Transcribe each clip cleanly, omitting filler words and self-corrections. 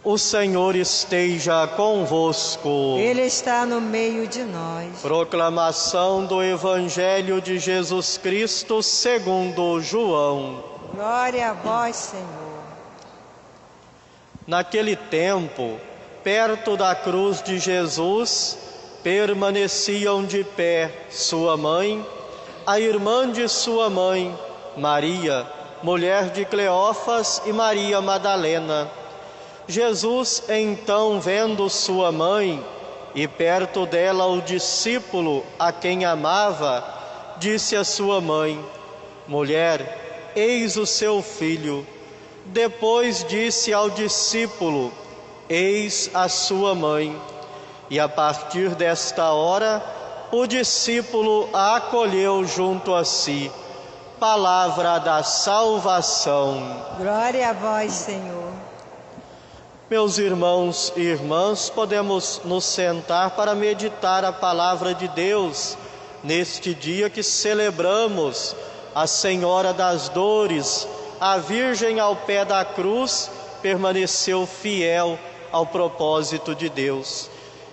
O Senhor esteja convosco. Ele está no meio de nós. Proclamação do Evangelho de Jesus Cristo segundo João. Glória a vós, Senhor. Naquele tempo, perto da cruz de Jesus, permaneciam de pé sua mãe, a irmã de sua mãe, Maria, mulher de Cleófas, e Maria Madalena. Jesus, então, vendo sua mãe e perto dela o discípulo a quem amava, disse à sua mãe: Mulher, eis o seu filho. Depois disse ao discípulo: Eis a sua mãe. E a partir desta hora, o discípulo a acolheu junto a si. Palavra da salvação. Glória a vós, Senhor. Meus irmãos e irmãs, podemos nos sentar para meditar a palavra de Deus neste dia que celebramos a Senhora das Dores. A Virgem ao pé da cruz permaneceu fiel ao propósito de Deus.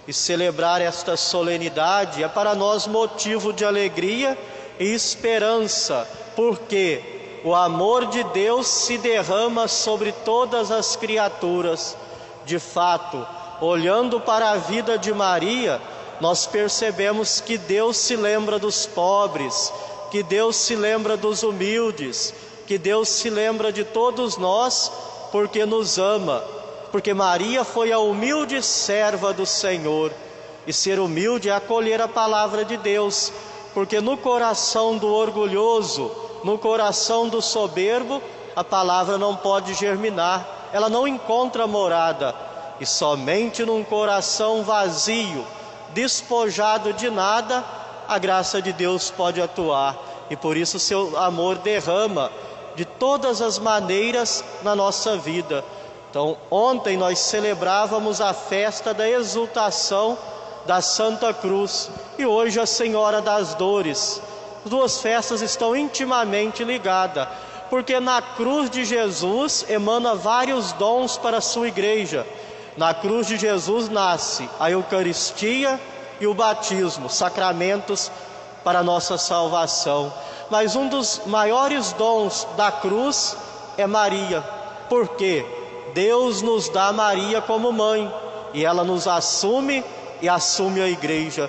E celebrar esta solenidade é para nós motivo de alegria e esperança, porque o amor de Deus se derrama sobre todas as criaturas. De fato, olhando para a vida de Maria, nós percebemos que Deus se lembra dos pobres, que Deus se lembra dos humildes, que Deus se lembra de todos nós porque nos ama, porque Maria foi a humilde serva do Senhor. E ser humilde é acolher a palavra de Deus, porque no coração do orgulhoso, no coração do soberbo, a palavra não pode germinar, ela não encontra morada. E somente num coração vazio, despojado de nada, a graça de Deus pode atuar. E por isso seu amor derrama de todas as maneiras na nossa vida. Então, ontem nós celebrávamos a festa da exultação da Santa Cruz e hoje a Senhora das Dores. As duas festas estão intimamente ligadas, porque na cruz de Jesus emana vários dons para a sua igreja. Na cruz de Jesus nasce a Eucaristia e o batismo, sacramentos para a nossa salvação. Mas um dos maiores dons da cruz é Maria. Por quê? Deus nos dá Maria como mãe e ela nos assume e assume a igreja.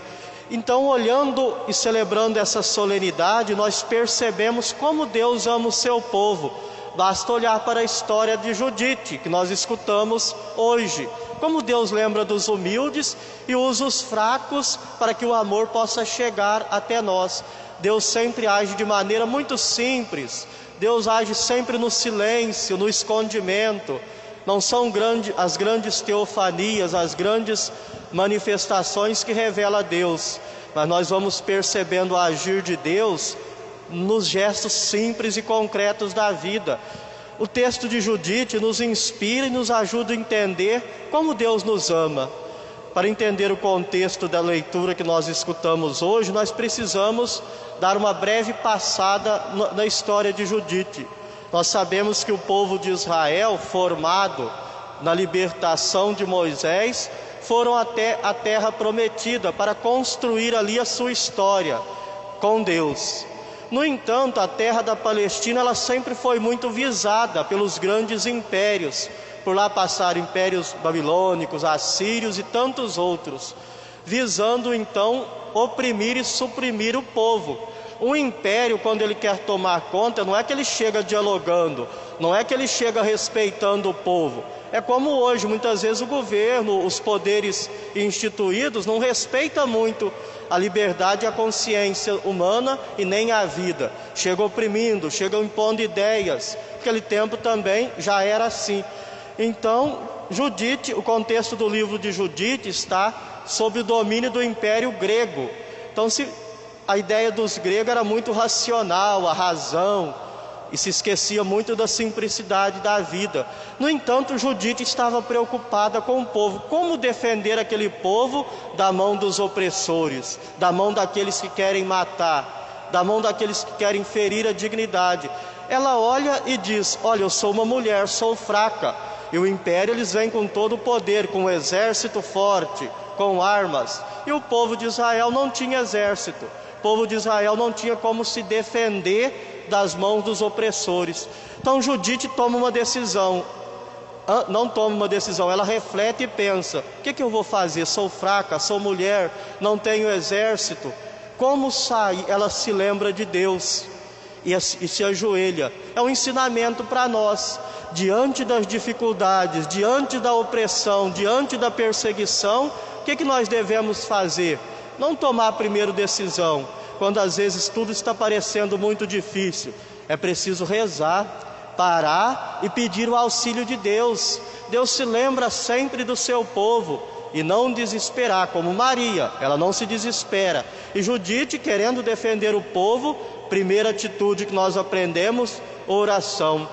Então, olhando e celebrando essa solenidade, nós percebemos como Deus ama o seu povo. Basta olhar para a história de Judite, que nós escutamos hoje. Como Deus lembra dos humildes e usa os fracos para que o amor possa chegar até nós. Deus sempre age de maneira muito simples. Deus age sempre no silêncio, no escondimento. Não são as grandes teofanias, as grandes manifestações que revela Deus, mas nós vamos percebendo o agir de Deus nos gestos simples e concretos da vida. O texto de Judite nos inspira e nos ajuda a entender como Deus nos ama. Para entender o contexto da leitura que nós escutamos hoje, nós precisamos dar uma breve passada na história de Judite. Nós sabemos que o povo de Israel, formado na libertação de Moisés, foram até a terra prometida para construir ali a sua história com Deus. No entanto, a terra da Palestina ela sempre foi muito visada pelos grandes impérios. Por lá passaram impérios babilônicos, assírios e tantos outros, visando então oprimir e suprimir o povo. Um império, quando ele quer tomar conta, não é que ele chega dialogando, não é que ele chega respeitando o povo. É como hoje, muitas vezes o governo, os poderes instituídos não respeitam muito a liberdade e a consciência humana e nem a vida. Chega oprimindo, chega impondo ideias. Naquele tempo também já era assim. Então, Judite, o contexto do livro de Judite está sob o domínio do Império Grego. Então, a ideia dos gregos era muito racional, a razão, e se esquecia muito da simplicidade da vida. No entanto, Judite estava preocupada com o povo. Como defender aquele povo da mão dos opressores, da mão daqueles que querem matar, da mão daqueles que querem ferir a dignidade. Ela olha e diz: olha, eu sou uma mulher, sou fraca. E o império, eles vêm com todo o poder, com um exército forte, com armas. E o povo de Israel não tinha exército. O povo de Israel não tinha como se defender das mãos dos opressores. Então Judite toma uma decisão. Não toma uma decisão, ela reflete e pensa: o que eu vou fazer? Sou fraca, sou mulher, não tenho exército. Como sair? Ela se lembra de Deus e se ajoelha. É um ensinamento para nós. Diante das dificuldades, diante da opressão, diante da perseguição, o que nós devemos fazer? Não tomar a primeira decisão, quando às vezes tudo está parecendo muito difícil. É preciso rezar, parar e pedir o auxílio de Deus. Deus se lembra sempre do seu povo e não desesperar, como Maria, ela não se desespera. E Judite, querendo defender o povo, primeira atitude que nós aprendemos, oração.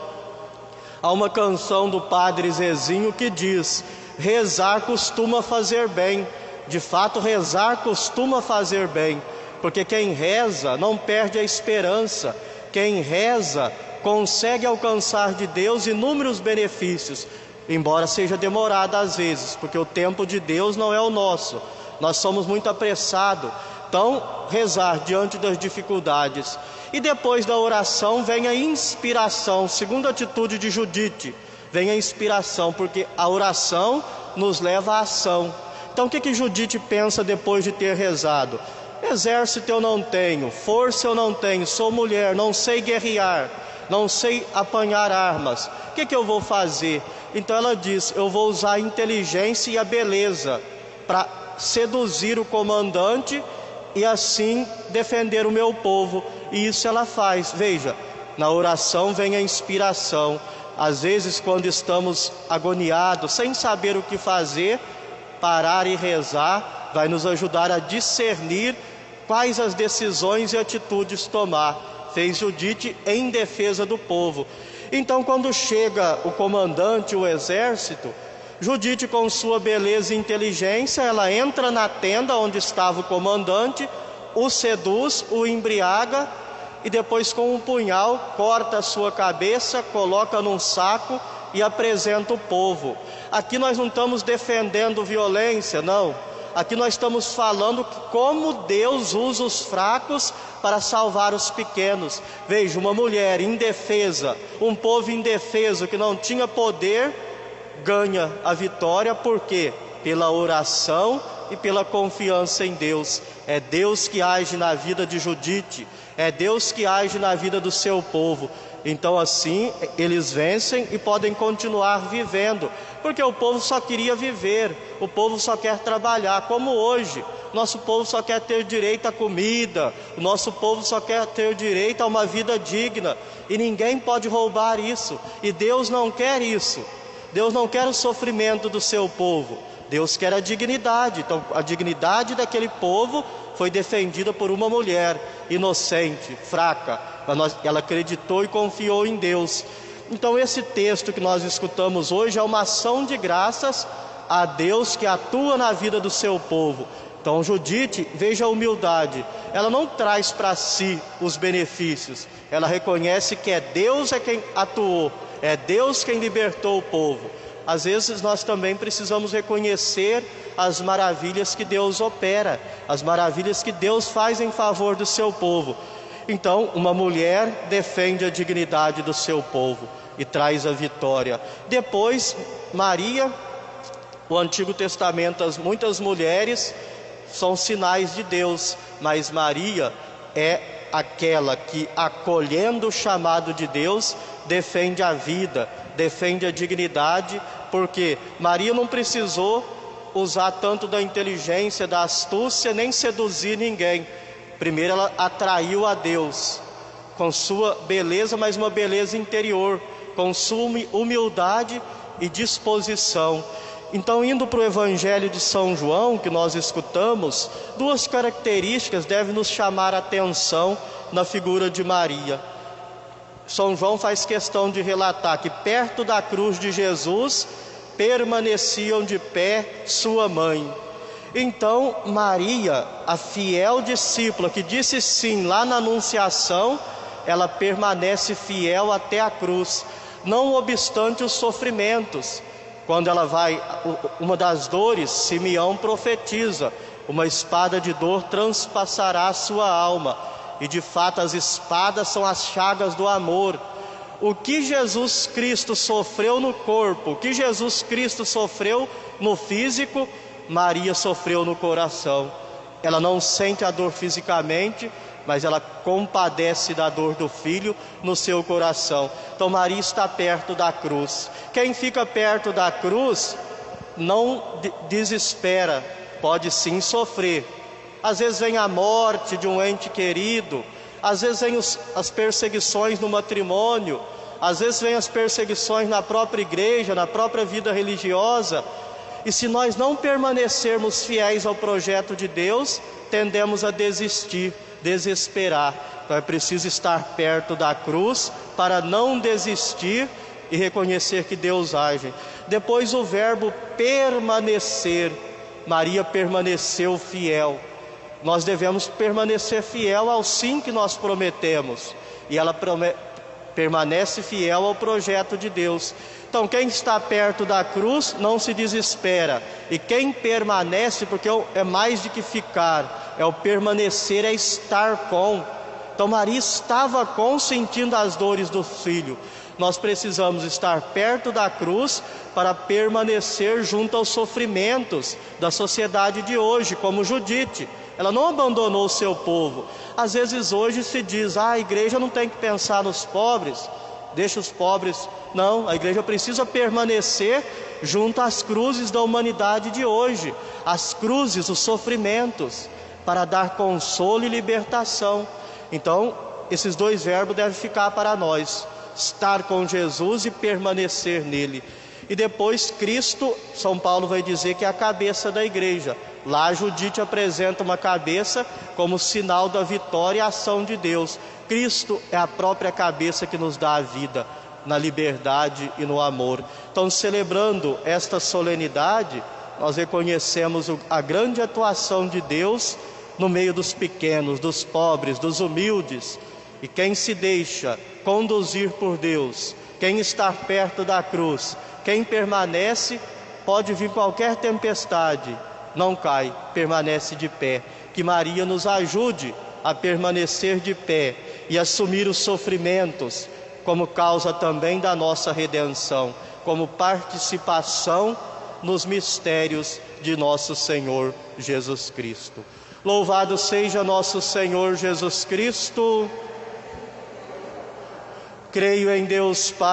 Há uma canção do padre Zezinho que diz: rezar costuma fazer bem. De fato, rezar costuma fazer bem, porque quem reza não perde a esperança. Quem reza consegue alcançar de Deus inúmeros benefícios, embora seja demorado às vezes, porque o tempo de Deus não é o nosso. Nós somos muito apressados. Então, rezar diante das dificuldades. E depois da oração vem a inspiração. Segunda atitude de Judite, vem a inspiração, porque a oração nos leva à ação. Então o que Judite pensa depois de ter rezado? Exército eu não tenho, força eu não tenho, sou mulher, não sei guerrear, não sei apanhar armas. O que eu vou fazer? Então ela diz: eu vou usar a inteligência e a beleza para seduzir o comandante e assim defender o meu povo. E isso ela faz. Veja, na oração vem a inspiração. Às vezes, quando estamos agoniados, sem saber o que fazer, parar e rezar vai nos ajudar a discernir quais as decisões e atitudes tomar. Fez Judite em defesa do povo. Então, quando chega o comandante, o exército, Judite, com sua beleza e inteligência, ela entra na tenda onde estava o comandante, o seduz, o embriaga e depois, com um punhal, corta a sua cabeça, coloca num saco e apresenta o povo. Aqui nós não estamos defendendo violência, não. Aqui nós estamos falando como Deus usa os fracos para salvar os pequenos. Veja, uma mulher indefesa, um povo indefeso que não tinha poder, ganha a vitória. Por quê? Pela oração e pela confiança em Deus. É Deus que age na vida de Judite, é Deus que age na vida do seu povo. Então assim eles vencem e podem continuar vivendo, porque o povo só queria viver, o povo só quer trabalhar, como hoje. Nosso povo só quer ter direito à comida, o nosso povo só quer ter direito a uma vida digna, e ninguém pode roubar isso, e Deus não quer isso. Deus não quer o sofrimento do seu povo, Deus quer a dignidade. Então a dignidade daquele povo foi defendida por uma mulher inocente, fraca, mas ela acreditou e confiou em Deus. Então esse texto que nós escutamos hoje é uma ação de graças a Deus que atua na vida do seu povo. Então Judite, veja a humildade, ela não traz para si os benefícios, ela reconhece que é Deus quem atuou, é Deus quem libertou o povo. Às vezes nós também precisamos reconhecer as maravilhas que Deus opera, as maravilhas que Deus faz em favor do seu povo. Então, uma mulher defende a dignidade do seu povo e traz a vitória. Depois, Maria, o Antigo Testamento, muitas mulheres são sinais de Deus, mas Maria é aquela que, acolhendo o chamado de Deus, defende a vida, defende a dignidade, porque Maria não precisou usar tanto da inteligência, da astúcia, nem seduzir ninguém. Primeiro ela atraiu a Deus com sua beleza, mas uma beleza interior, com sua humildade e disposição. Então, indo para o Evangelho de São João, que nós escutamos, duas características devem nos chamar a atenção na figura de Maria. São João faz questão de relatar que perto da cruz de Jesus permaneciam de pé sua mãe. Então Maria, a fiel discípula que disse sim lá na Anunciação, ela permanece fiel até a cruz, não obstante os sofrimentos. Quando ela vai, uma das dores, Simeão profetiza: uma espada de dor transpassará a sua alma. E de fato as espadas são as chagas do amor. O que Jesus Cristo sofreu no corpo, o que Jesus Cristo sofreu no físico, Maria sofreu no coração. Ela não sente a dor fisicamente, mas ela compadece da dor do filho no seu coração. Então Maria está perto da cruz. Quem fica perto da cruz não desespera, pode sim sofrer. Às vezes vem a morte de um ente querido, às vezes vem as perseguições no matrimônio, às vezes vem as perseguições na própria igreja, na própria vida religiosa. E se nós não permanecermos fiéis ao projeto de Deus, tendemos a desistir, desesperar. Então é preciso estar perto da cruz para não desistir e reconhecer que Deus age. Depois o verbo permanecer. Maria permaneceu fiel. Nós devemos permanecer fiel ao sim que nós prometemos. E ela permanece fiel ao projeto de Deus. Então quem está perto da cruz não se desespera. E quem permanece, porque é mais do que ficar, é o permanecer, é estar com. Então Maria estava com, sentindo as dores do filho. Nós precisamos estar perto da cruz para permanecer junto aos sofrimentos da sociedade de hoje, como Judite. Ela não abandonou o seu povo. Às vezes hoje se diz: a igreja não tem que pensar nos pobres, deixa os pobres. Não, a igreja precisa permanecer junto às cruzes da humanidade de hoje, as cruzes, os sofrimentos, para dar consolo e libertação. Então, esses dois verbos devem ficar para nós: estar com Jesus e permanecer nele. E depois Cristo, São Paulo vai dizer que é a cabeça da igreja. Lá Judite apresenta uma cabeça como sinal da vitória e ação de Deus. Cristo é a própria cabeça que nos dá a vida, na liberdade e no amor. Então, celebrando esta solenidade, nós reconhecemos a grande atuação de Deus no meio dos pequenos, dos pobres, dos humildes. E quem se deixa conduzir por Deus, quem está perto da cruz, quem permanece, pode vir qualquer tempestade, não cai, permanece de pé. Que Maria nos ajude a permanecer de pé e assumir os sofrimentos como causa também da nossa redenção, como participação nos mistérios de nosso Senhor Jesus Cristo. Louvado seja nosso Senhor Jesus Cristo. Creio em Deus Pai.